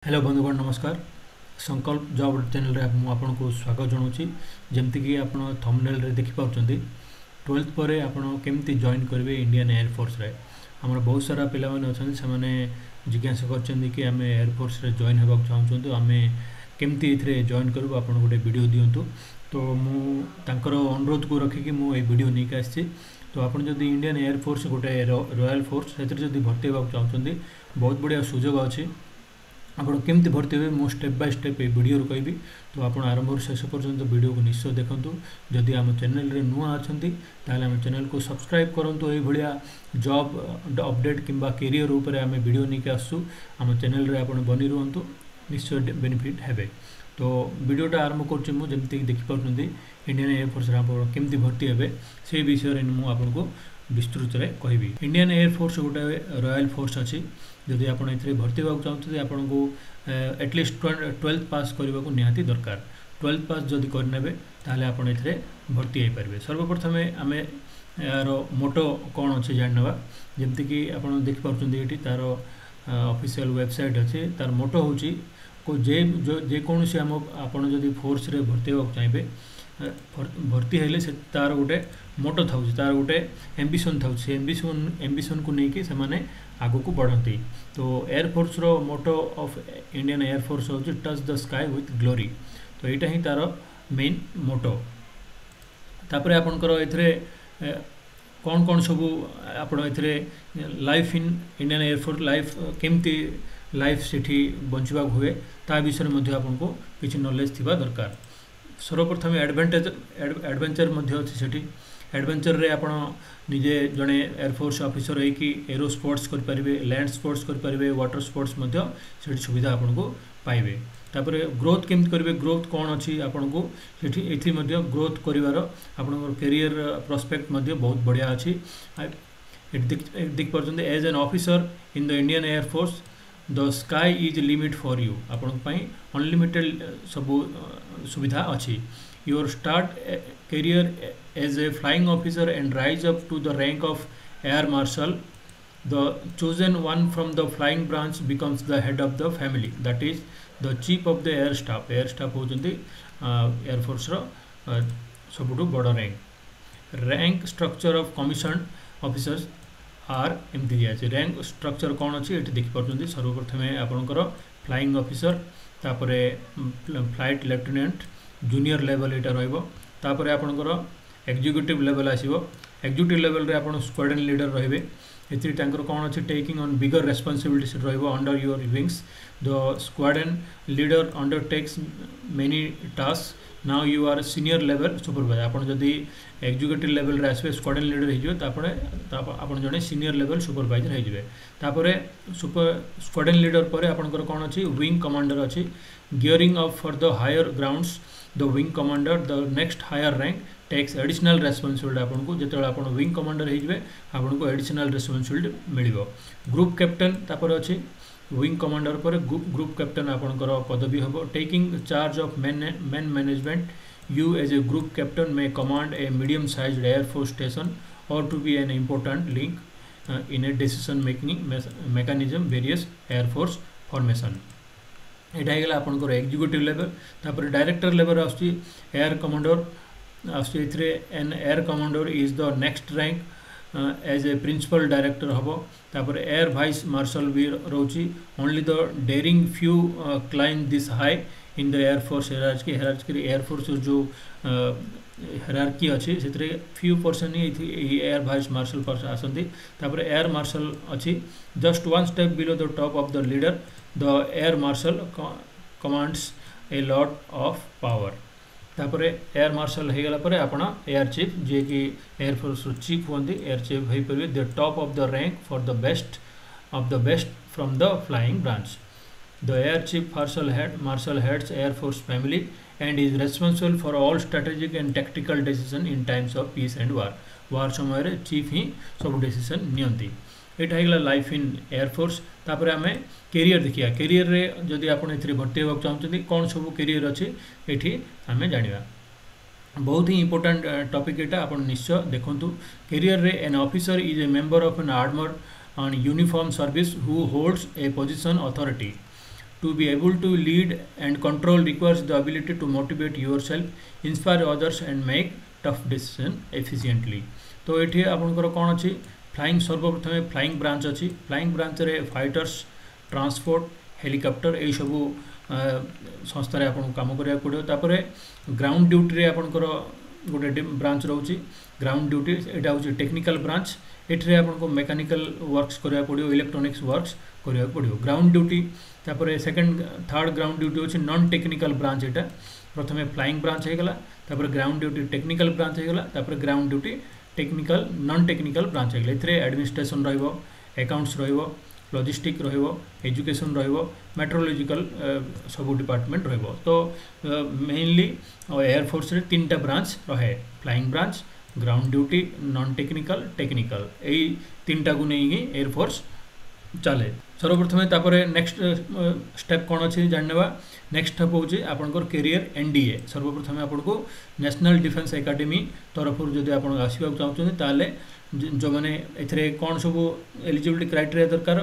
Hello बंधुगण नमस्कार। संकल्प जॉब चैनल रे आपन को स्वागत जनाऊँगी। जमती आप थंबनेल रे देखि पाउछंती 12th पर आपन केमती जॉइन करेंगे इंडियन एयरफोर्स रे। हमर बहुत सारा पिला माने अछन से माने जिज्ञासा करछन्ती कि आमे एयरफोर्स रे जॉइन हेबाक चाहछन्ती, आमे केमती इथरे जॉइन करबो आपन गोटे वीडियो दियंतु। तो मु तांकर अनुरोध को रखी कि मु ए वीडियो नै के आछि। तो आपन जदि इंडियन एयरफोर्स गोटे रॉयल फोर्स सेतिर जदि भर्ती हेबाक चाहछन्ती बहुत बढ़िया सुजोग अछि। आपन केमती भर्ती हे मु स्टेप बाय स्टेप ए वीडियो रो कहबी। तो आपन आरंभ शेष पर्यंत वीडियो को निश्चय देखंतु। जदि आम चैनल रे नुआ अछंती ताले आम चैनल को सब्सक्राइब करंतु। ए भलिया जॉब अपडेट किंबा करियर ऊपर आम वीडियो निके आसु आम चैनल रे आपन बनी रहंतु, निश्चय बेनिफिट हेबे। तो वीडियोटा आरंभ करछि मु जेमती देखि पाउछंती इंडियन एयरफोर्स रे आपन केमती भर्ती हेबे से विषय रे मु आपन को विस्तृत रे कहबी। इंडियन एयरफोर्स गोटे रॉयल फोर्स अछि। जदि आपन एथरे भर्ती होबाक चाहते आपन को एटलिस्ट 12th पास करने को निहाती दरकार। 12th पास जदि करनेबे ताले आपन एथरे भर्ती हो पारे। सर्वप्रथम आम यार मोटो कौन अच्छे जानवा। जमती कि आपन देख पार्टी ये तार ऑफिशियल वेबसाइट अच्छे। तार मोटो होची को जेकोसी आम आपन जदि फोर्स रे भर्ती होबाक चाहिए भर्ती हेले से तार गोटे मोटो था, तार गोटे एम्बिशन था। से एम्बिशन को लेकिन से माने आगु को बढ़ती। तो एयरफोर्स रो मोटो ऑफ इंडियन एयरफोर्स हो touch the sky with glory. तो यहाँ ही तार मेन मोटो। तापरे आपनकर एथरे कौन कौन सबू आप life in Indian air force life केमती लाइफ सेठी बंचवा हुए ता विषय में आपन को किसी नॉलेज थिबा दरकार। सर्वप्रथम एडवेंचर अच्छी। एडवेंचर रे आपण निजे जड़े एयरफोर्स ऑफिसर होगी एरो स्पोर्ट्स करें, लैंड स्पोर्ट्स करें, वाटर स्पोर्ट्स से सुविधा आपन को पाइबे। तापर ग्रोथ केमती करेंगे, ग्रोथ कौन अच्छी आपन को ये ग्रोथ करार आप कैरियर प्रोस्पेक्ट बहुत बढ़िया अच्छी। देख पार्टी as an officer in the Indian air force the sky is limit for you. आपण अनलिमिटेड सबू सुविधा अच्छी। Your start career as a flying officer and rise up to the rank of air marshal. The chosen one from the flying branch becomes the head of the family, that is the chief of the air staff. Air staff होचंदी air force रो सबुठु बड़ rank structure of commissioned officers are एमती दिया छै। Rank structure कौन अच्छी ये देखि party. सर्वप्रथम आपनकर फ्लाइंग ऑफिसर, तापरे फ्लाइट लेफ्टिनेंट जूनियर लेवल एटा रहइबो। तापरे आपनकर एग्जीक्यूटिव लेवल आसीबो। एग्जीक्यूटिव लेवल रे आपण स्क्वाड्रन लीडर रहिबे। एथि टैंकर कौन अच्छे टेकिंग ऑन बिगर रेस्पॉन्सिबिलिटीज रहिबो under your wings. The squadron leader undertakes many task. Now you are senior level supervisor. आपण जदि एग्जीक्यूटिव लेवल रे आसबे स्क्वाड्रन लीडर हो जिवे आपण जने सीनियर लेवल सुपरवाइजर हो जिवे। तापरे स्क्वाड्रन लीडर पर आपनकर कौन अच्छी विंग कमांडर अच्छी। Gearing up for the higher grounds the wing commander the next higher rank takes additional responsibility. आपन को जिते आप विंग कमांडर हो आपन को एडिशनल रेस्पॉन्सिबिलिटी मिलिबो। ग्रुप कैप्टन तापर अच्छी विंग कमांडर पर ग्रुप कैप्टन आपनकर पदवी हम। Taking charge of man management you as a group captain may command a medium sized air force station और to be an important link in a decision making mechanism various air force formation. यहाँ होगा आपनकर executive level. तापर director level आसुची air commander आसुची। An air commander is the next rank as a principal director हम। तापर air vice marshal भी रोची। Only the daring few climb this high in the air force hierarchy air force जो hierarchy अच्छी से few person ही air vice marshal पर आसती। तापर एयर मार्शल अच्छी just one step below the top of the leader. The air marshal commands a lot of power. तापर air martial हो गला पर आपण एयर चीफ जे कि एयरफोर्स चीफ होती एयर चीफ हो पारे the top of the rank for the best from the flying branch. The air chief marshal heads air force family and is responsible for all strategic and tactical decision in times of peace and वार समय chief ही सब decision नियंती। यहाँ होगा life in air force. तापर आम career देखिए। Career रे जदि आप भर्ती होगा चाहते कौन सब कैरियर अच्छे ये आम जाना बहुत ही इंपोर्टेंट टॉपिक। यहाँ आप निश्चय देखूँ। कैरियर रे an officer is a member of an armed and uniform service who holds a position authority To be able to lead and control requires the ability to motivate yourself, inspire others and make tough decision efficiently. तो ये आपंकर कौन अच्छी flying सर्वप्रथम flying branch अच्छी flying branch रे fighters transport helicopter यही सब संस्थार आपको काम करा पड़ो तापर ग्राउंड ड्यूटी रे आपंकर गोटे ब्रांच रोचे ग्राउंड ड्यूटी यहाँ हूँ टेक्निकल ब्रांच ये आपको मेकानिकल वर्क्स करा पड़ो इलेक्ट्रोनिक्स वर्क्स करा पड़ो ग्राउंड ड्यूटी तापर सेकंड थर्ड ग्राउंड ड्यूटी अच्छे नॉन टेक्निकल ब्रांच यहाँ प्रथम फ्लाइंग ब्रांच होगला तापर ग्राउंड ड्यूटी टेक्निकल ब्रांच होगला तापर ground duty technical non technical branch होगला ये एडमिनिस्ट्रेशन रहिबो अकाउंट्स रहिबो लॉजिस्टिक रहिबो एजुकेशन रहिबो मेट्रोलॉजिकल सब डिपार्टमेंट रहिबो तो मेनली एयर फोर्स रे तीनटा ब्रांच रहे flying branch ground duty non technical technical यही तीनटा को नहीं एयर फोर्स चले सर्वप्रथम तापर नेक्स्ट स्टेप कौन अच्छे जानवा नेक्स्ट स्टेप हूँ आपंकर कैरियर एनडीए सर्वप्रथम आपको नेशनल डिफेंस एकेडमी तरफ जब आप आसवाक चाहते जो मैंने ए कौन सब एलिजिबिलिटी क्राइटेरिया दरकार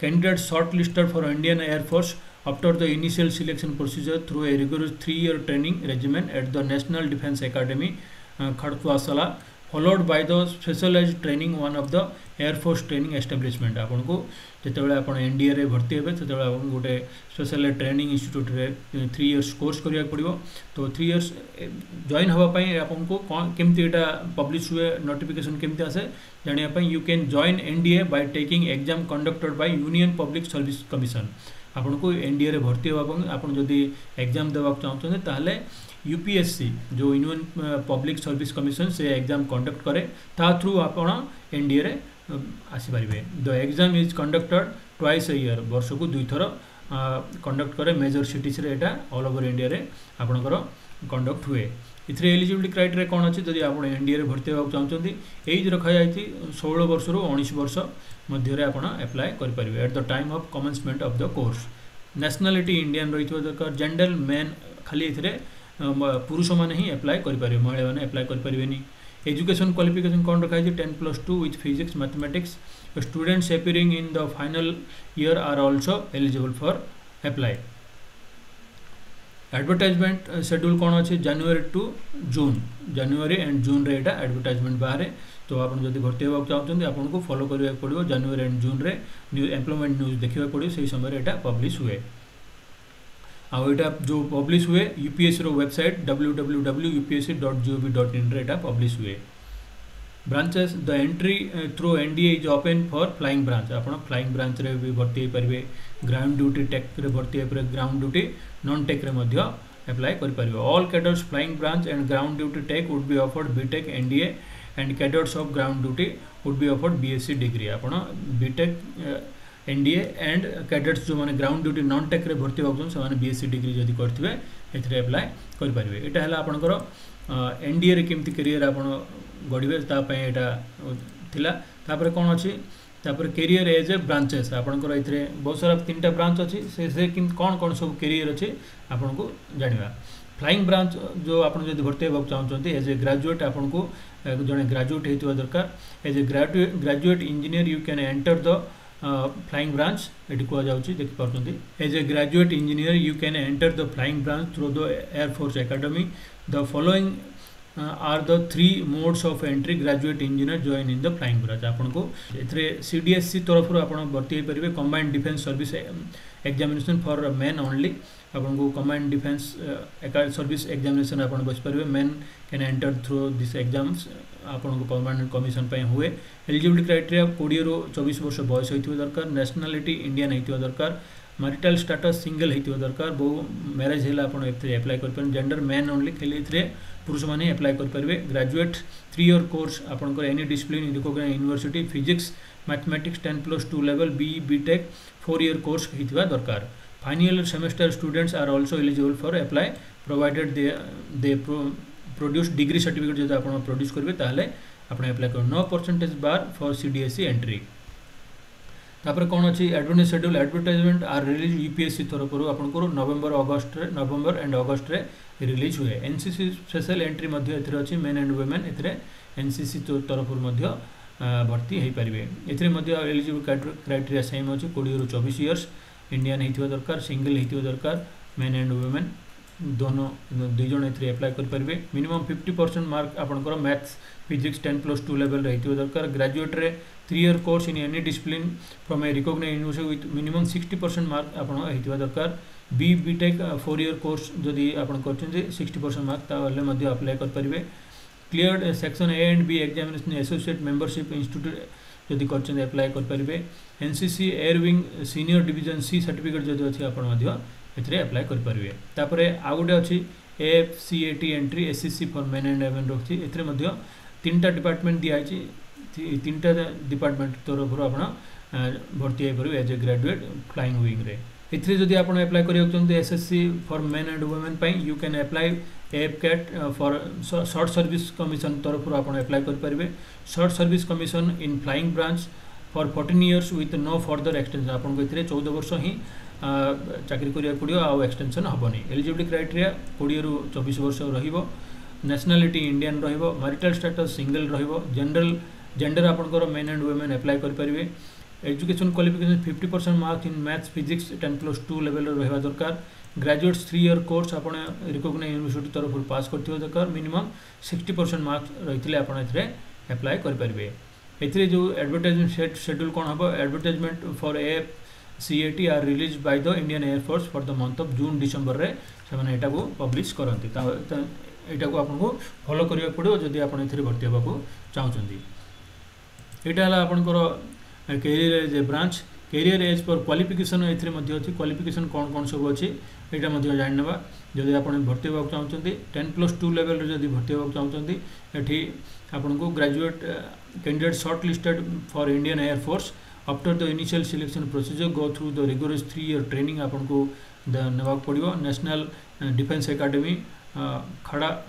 candidate short listed for Indian air force after the initial selection procedure through a rigorous 3-year training regiment at the National Defence Academy Kharagpur followed by the specialised training one of the air force training establishment आपको जिते आप NDA रे भर्ती हे से गोटे special training institute रे 3 years course करा पड़ो तो 3 years जॉइन होगापाई आपको केमती यहाँ पब्लिश हुए नोटिफिकेशन केमती आसे जानापी you can join NDA by taking exam conducted by Union Public Service Commission आपको एनडीए रे भर्ती होगा आप जदि एग्जाम देवाक चाहते ताहले यूपीएससी जो यूनियन पब्लिक सर्विस कमिशन से एग्जाम कंडक्ट करे ता थ्रू आप एनडीए रे आसीपारे the exam is conducted twice a year वर्ष को 2 थर कंडक्ट करे मेजर सिटीज रे एटा ऑल ओवर इंडिया रे आपनकर कंडक्ट हुए इथरे एलिजिबिलिटी क्राइटेरिया कौन अच्छे जब आप एनडीए रे भर्ती होगा चाहते एज रखा जाए 16 वर्ष रु 19 वर्ष मध्य आप एप्लाय करेंगे at the time of commencement of the course nationality Indian रही दरकार जेंडर मेन खाली ये पुरुष मैंने ही एप्लाय करेंगे महिला मैंने एप्लाय करें एजुकेशन क्वालिफिकेशन कौन रखा है 10+2 with physics mathematics students appearing in the final year are also eligible for apply advertisement schedule कौन अच्छे जनवरी to June January and June रे एडवर्टाइजमेंट बाहर तो आप जब भर्ती होगा चाहते आपको फॉलो करा पड़ो जनवरी एंड जून रे एम्प्लॉयमेंट न्यूज देखा पड़ो से समय यहाँ पब्लिश हुए आईटा जो पब्लिश हुए यूपीएससी रो वेबसाइट www.upsc.gov.in रे पब्लिश हुए branches the entry through NDA is open for flying branch आप फ्लाइंग ब्रांच रे भी भर्ती हो पारे ग्राउंड ड्यूटी टेक रे भर्ती हो पारे ग्राउंड ड्यूटी नॉन टेक रे मध्य एप्लाई कर all cadres flying branch and ground duty tech would be offered BTech NDA and cadres of ground duty would be offered BSc degree आप BTech NDA and cadets जो मैंने ground duty non tech रे भर्ती होगा से BSc degree जदि करथिबे एथरे apply कर पारिबे एटा हला आपनकर एनडीए रे केमती करियर आपण गढिबे ता पय एटा थिला तापर कोन अछि तापर करियर एज ए ब्रांचेस आपनकर एथरे बहुत सारा तीनटा ब्रांच अछि से कोन कोन सब करियर अछि आपनको जानिबा फ्लाइंग ब्रांच जो आप जब भर्ती होगा चाहते एज ए ग्रेजुएट आपको जड़े ग्रेजुएट होता दरकार as a graduate engineer you can enter the flying branch ये कहुच्छी देखिपुं as a graduate engineer you can enter the flying branch through the air force academy the following are the 3 modes of entry graduate engineer join in the flying branch आपको ए CDSC तरफ आप भर्ती हो पारे combined defence service examination for men only आपको combined defence service examination आप बस पारे main can enter through this exams आपको परमानेंट कमिशन हुए एलिजिबिलिटी क्राइटेरिया 20 ରୁ 24 वर्ष बयस होता दरकार नेशनलिटी इंडियन होता दरकार मैरिटल स्टेटस सिंगल होता दरकार बहु मैरेज है एप्लाई कर जेंडर मैन ओनली खाली पुरुष मैंने एप्लाई करेंगे ग्रेजुएट 3 year कोर्स आपंकर any discipline recognised university physics mathematics 10+2 level BE BTech 4 year course होता दरकार final semester students are also eligible for apply provided they produce degree certificate जो आप produce करेंगे ताहले आप एप्लाई कर 9% बार फॉर सीडीएससी एंट्री तापर कौन अच्छी advertise schedule advertisement are release UPSC तरफ आपको नवंबर एंड अगस्ट रे रिलीज हुए एनसीसी स्पेशल एंट्री अच्छी मेन एंड वुमेन एनसीसी तरफ भर्ती हो पारे एलिजिबल क्राइटेरिया सेम अच्छी 20 ରୁ 24 years इंडियन होइथिबा दरकार सिंगल होइथिबा दरकार मेन एंड वुमेन दोनों दुई जन एथरे अप्लाई कर परिबे मिनिमम 50% मार्क आपनकर मैथ्स फिजिक्स 10+2 लेवल रे होइथिबा दरकार ग्रेजुएट रे 3 year course in any discipline from a recognised university with minimum 60% mark आपन होइथिबा दरकार बीटेक 4 ईयर कोर्स जदि आपन करछन 60% मार्क ताले मध्ये अप्लाई कर परिबे clear section A and B examination associate membership institute जदि करछन अप्लाई कर परिबे NCC air wing senior division C certificate जदि अछि आपन मध्ये एथरे अप्लाई कर परिबे तापरे आ गोटे अछि FCAT entry SCC for men and women रखछि एथरे मध्ये तीनटा डिपार्टमेंट दिया अछि तीनटा डिपार्टमेंट तरफ आपण भर्ती हे परिबे as a graduate flying wing रे एथरे जदि आपण अप्लाई करियो चंते SSC for men and women पई you can apply FCAT for short service commission तरफ आपण अप्लाई कर परिबे short service commission in flying branch for 14 years with no further extension आपण को एथरे 14 वर्ष ही चाकरी करिया पड़ियो आ एक्सटेंशन हबनी एलिजिबिलिटी क्राइटेरिया 20 रु 24 वर्ष रहिबो नेशनलिटी इंडियन रहिबो मैरिटल स्टेटस सिंगल रहिबो जेंडर आपनकर मेन एंड वुमेन अप्लाई कर परिबे education qualification 50% mark in maths physics 10+2 level रहबा दरकार ग्रेजुएट्स 3 ईयर कोर्स आपण रिकॉग्नाइज्ड यूनिवर्सिटी तरफ पास करथिबो दरकार मिनिमम 60% मार्क रहितले आपण एथरे अप्लाई कर परिबे एथरे जो एडवर्टाइजमेंट शेड्यूल कोन हबो advertisement for CAT are released by the Indian Air Force for the month of June December रे से माने एटा को पब्लिश करंती एटा को आपन को फॉलो करिया पड़ो जदी आपन एथरे भर्ती हेबा को चाहउचंदी एटा हला आपन को कैरियर जे ब्रांच कैरियर एज पर क्वालिफिकेशन एथरे मध्ये अछि क्वालिफिकेशन कोन कोन सब अछि एटा मध्ये जाननबा जदी आपन भर्ती हेबा को चाहउचंदी 10+2 लेवल रे जदी भर्ती हेबा को चाहउचंदी एठी आपन को graduate candidate short listed for Indian air force after the initial selection procedure go through the rigorous 3 year training आपन को नेबा पड़िबो National Defence Academy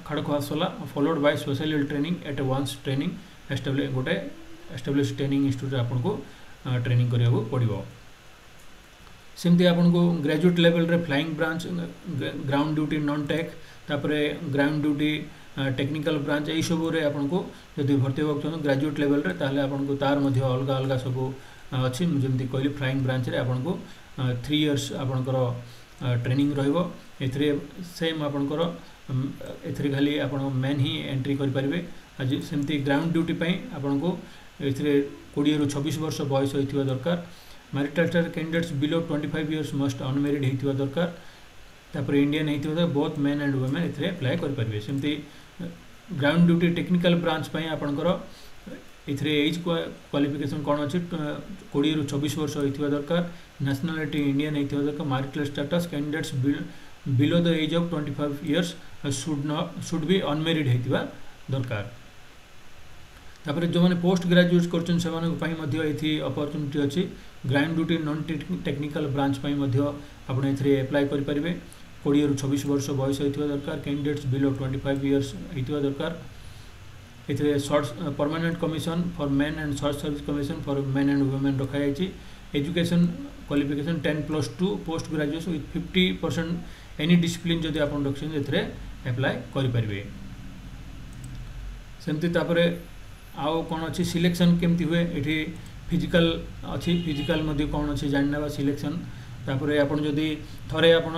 Khadakwasla followed by special training at once training establish training institute आपन को training करिया को पड़िबो सेमती आपन को ग्रेजुएट लेवल रे flying branch ground duty non tech तापरे ग्राउंड ड्यूटी टेक्निकल ब्रांच ए सब रे आपन को जदि भर्ती होक छ ग्रेजुएट लेवल रे ताले आपन को तार मध्ये अलग अलग सब अछि जेमती कहली फ्लाइंग ब्रांच रे आपन को 3 इयर्स आपन को ट्रेनिंग रहइबो एथरे सेम आपन को एथरे खाली आपन मेन ही एंट्री कर परिबे आज सेमती ग्राउंड ड्यूटी पई आपन को एथरे 20 रु 26 वर्ष बयस होइथिबा दरकार marital status candidates below 25 years must unmarried होइथिबा दरकार तापर इंडियन होइथिबा बोथ मेन एंड वुमेन एथरे अप्लाई कर परिबे सेमती ग्राउंड ड्यूटी टेक्निकल ब्रांच पई आपन को एथरे एज क्वालिफिकेशन कोन अछि 20 रु 24 वर्ष होइथिबा दरकार नेशनलिटी इंडियन होइथिबा दरकार marital status candidates below the age of 25 years should be unmarried होइथिबा दरकार तापर जो माने पोस्ट ग्रेजुएट करछन से माने पई मध्ये एथि अपॉर्चुनिटी अछि ground duty non technical branch पई मध्ये आपण एथरे अप्लाई करि परिबे 20 रु 26 वर्ष बयस होइथिबा दरकार कैंडिडेट्स बिलो 25 इयर्स होइथिबा दरकार एथरे short permanent commission for men and short service commission for men and women रखा जायछि education qualification 10+2 post graduation with 50% any discipline जदि आपण रखछन एथरे अप्लाई करि परिबे सेमति तापरे आउ कोन अछि सिलेक्शन केमति हुए एठी फिजिकल अछि फिजिकल मध्ये कोन अछि जाननाबा सिलेक्शन तापरे आपण जदि थरे आपण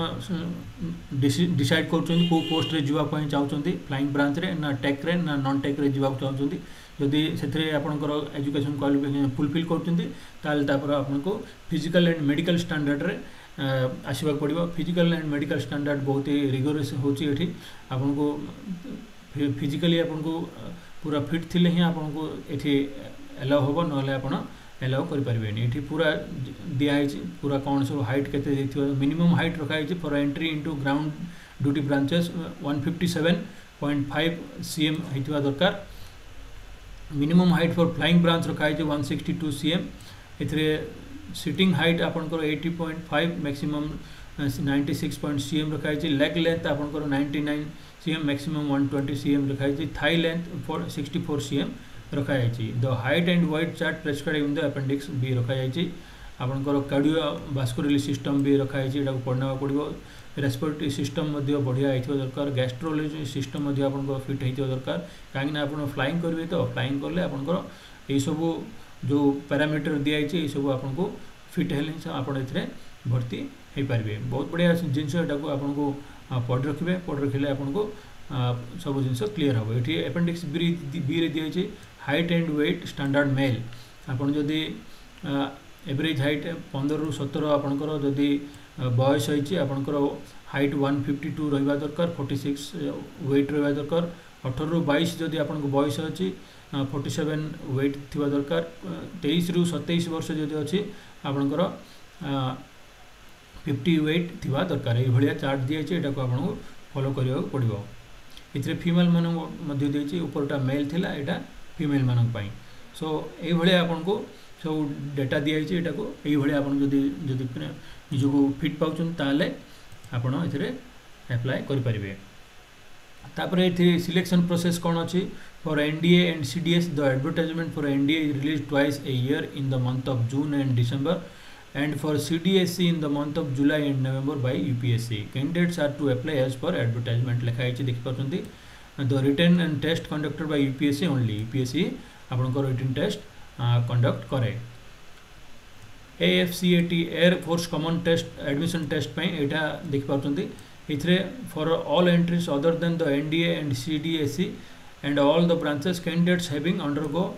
डिसाइड करछन को पोस्ट रे जीवा पई चाहउचंती फ्लाइंग ब्रांच रे ना टेक रे ना नॉन टेक रे जीवा चाहउचंती जदि सेथरे आपनकर एजुकेशन क्वालिफिकेशन फुलफिल करछंती ताल तापर आपन को फिजिकल एंड मेडिकल स्टैंडर्ड रे आसीबा पड़िबो फिजिकल एंड मेडिकल स्टैंडर्ड बहुत ही रिगोरस होची एठी आपन को फिजिकली आपन को पूरा फिट थिले ही आपन को एठी अलाउ होबो नले आपन अलाउ कर परिबेनी एठी पूरा दिया है पूरा कौन सब हाइट केते देथियो मिनिमम हाइट रखा है for entry into ground duty branches 157.5 cm हेतिवा दरकार minimum height for flying branch रखा है 162 cm एथरे सिटिंग हाइट आपन को 80.5 मैक्सिमम 96 cm रखा है लेग लेंथ आपन को 99 cm मैक्सिमम 120 cm रखा है थाई लेंथ फॉर 64 cm रखा जायछि the height and weight chart prescribe in the appendix भी रखा जायछि आपनकर कार्डियोवास्कुलर सिस्टम भी रखा जायछि एटा को पढना पड़िबो रेस्पिरेटरी सिस्टम मध्ये बढ़िया हेतिबा दरकार गैस्ट्रोलॉजी सिस्टम मध्ये आपनकर फिट हेतिबा दरकार काहे ना आपन फ्लाइंग करबे तो फ्लाइंग करले आपनकर ए सब जो पैरामीटर दिया जायछि ए सब आपनको फिट हेले आपन एथरे भर्ती हो पारे। बहुत बढ़िया जिनस आपको पढ़ रखिए, पढ़ रखिले आपको सब जिन क्लीयर हम। ये अपेंडिक्स बी रे दिखाई height and weight standard male. आपन जदि एवरेज हाइट 15 ରୁ 17 आपनकर जदि बयस होइछि आपनकर हाइट 152 रहिबा दरकार, 46 वेट रहिबा दरकार। 18 ରୁ 22 जदि आपनको बयस अछि 47 वेट थिबा दरकार। 23 ରୁ 27 वर्ष जदि अछि आपनकर 50 वेट थिबा दरकार। ए भलिया चार्ट दिया छै, एटा को आपनको फॉलो करियो पड़िबो। इथरे फीमेल मानन मध्य दिछि, ऊपरटा मेल थिला, एटा फीमेल मानन पई। सो ए भलिया आपनको सब डेटा दिया छै, एटा को ए भलिया आपन जदि निजको फिट पाउछन ताले आपन इथरे अप्लाई करि परिबे। तापर इथे सिलेक्शन प्रोसेस कोन अछि for NDA and CDS. The advertisement for NDA is released twice a year in the month of June and December, and for CDSC in the month of July and November by UPSC. Candidates are to apply as per advertisement लिखा है देखि पाछंती। The written and test conducted by UPSC only। UPSC आपनकर written test conduct करे। AFCAT air force common test admission test पे एटा देखि पाछंती। इथरे for all entries other than the NDA and CDSC and all the branches candidates having undergo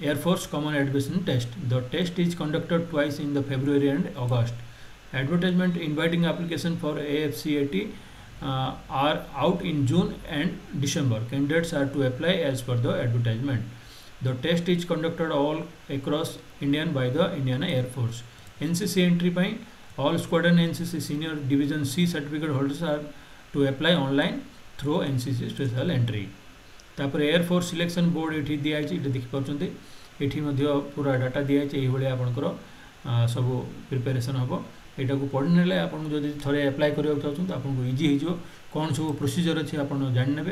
Air Force Common Admission Test. The test is conducted twice in the February and August. Advertisement inviting application for AFCAT are out in June and December. Candidates are to apply as per the advertisement. The test is conducted all across Indian by the Indian Air Force. NCC entry by all squadron NCC senior division C certificate holders are to apply online through NCC special entry. तापर air force selection board ये दिखाई देखि party. ये पूरा data दिखाई ये आपंकर सब प्रिपेरेसन हम। यहाँ को पढ़ी ना आप थे अप्लाई करने चाहते आपको इजी हो कौन सब प्रोसीजर अच्छे आप जाने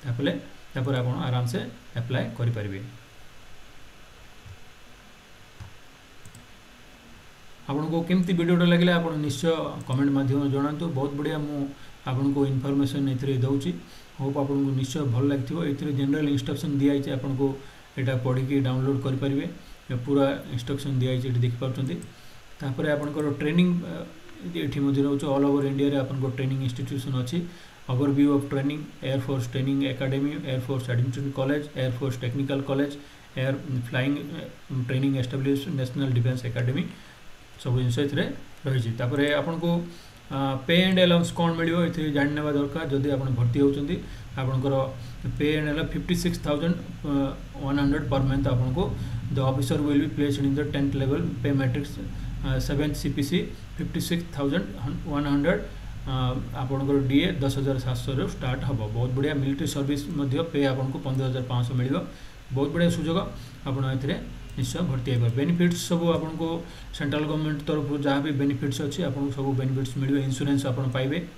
तापर आप आराम से अप्लाई करें। आपको केमती वीडियोटा लगे आप निश्चय कमेंट माध्यम जनातु। बहुत बढ़िया मुझको इनफॉरमेशन ये दूसरी। होप आपको निश्चय भल लगे। ये जनरल इंस्ट्रक्शन दिखाई आपको यहाँ पढ़ी डाउनलोड करेंगे। पूरा इंस्ट्रक्शन दिखाई देखिपारे। तापर आपंकर ट्रेनिंग ये रोच ऑल ओवर इंडिया आपको ट्रेनिंग इंस्टीट्यूशन अच्छी। Overview of training air force training academy, air force administration college, air force technical college, air flying training establish, national Defence academy सब जिन रही। आपको पे एंड अलाउंस कौन मिले ये जाने दरकार। जदि आप भर्ती होती आपंकर पे एंड अलाउंस 56,100 पर मंथ। आपको the officer will be placed in the 10th level पे मैट्रिक्स 7th CPC 56,100। आपंकर DA 10,700 स्टार्ट हम। बहुत बढ़िया मिलिट्री सर्विस पे आपको 15,500 मिल। बहुत बढ़िया सुजोग आप निश्चय भर्ती हो। बेनिफिट्स सब आपको सेंट्रल गवर्नमेंट तरफ जहाँ भी बेनिफिट्स अच्छी आपको सब बेनिफिट्स मिले। इंश्योरेंस आप पाइबे,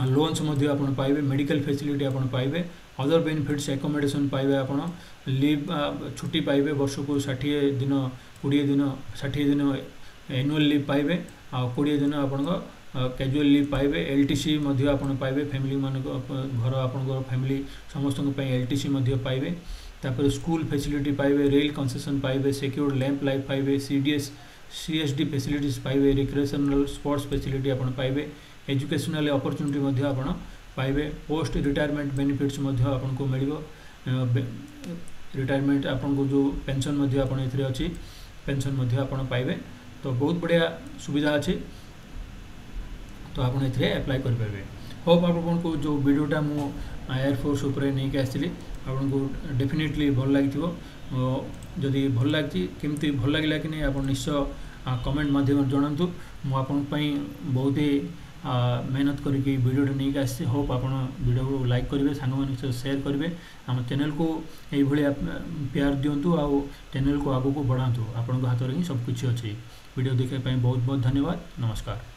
लोन्स आप पाइबे, मेडिकल फैसिलिटी आप पाइबे, अदर बेनिफिट्स एकोमोडेशन पाइबे, आप लीव छुट्टी पाइबे वर्ष को 60 दिन 20 दिन 60 दिन एनुअल लीव पाइबे, 20 दिन आप कैजुअल लीव पाइबे। LTC आप पाइबे, फैमिली मान घर आप फैमिली समस्त LTC पाइबे। तापर स्कूल फैसिलिटी पाइबे, रेल कंसेशन पाइबे, सिक्योर्ड लैंप लाइफ पाइबे, CSD फैसिलिटीज पाइबे, रिक्रिएशनल स्पोर्ट्स फैसिलिटी आप पाइबे, एजुकेशनल अपॉर्चुनिटी आप पाइबे, पोस्ट रिटायरमेंट बेनिफिट्स आपको मिल। रिटायरमेंट आपको जो पेंशन आप अच्छी पेंशन आप पाइबे। तो बहुत बढ़िया सुविधा अच्छी, तो आप अप्लाई करेंगे। होप आपको जो वीडियोटा मु एयरफोर्स उपरे नहीं के आसली आपको डेफिनेटली भल लगी। जदि भल लगी केमती भल लगे कि नहीं आप निश्चय कमेंट माध्यम जनातु। मुझे बहुत ही मेहनत करके वीडियो नहीं के आसी। होप आप वीडियो को लाइक करेंगे, सांग मान शेयर करेंगे, आम चैनल को ये प्यार दिंतु, आउ चैनल को आगू को बढ़ातु। आपण हाथ में ही सबकिछ अच्छी। वीडियो देखने बहुत बहुत धन्यवाद। नमस्कार।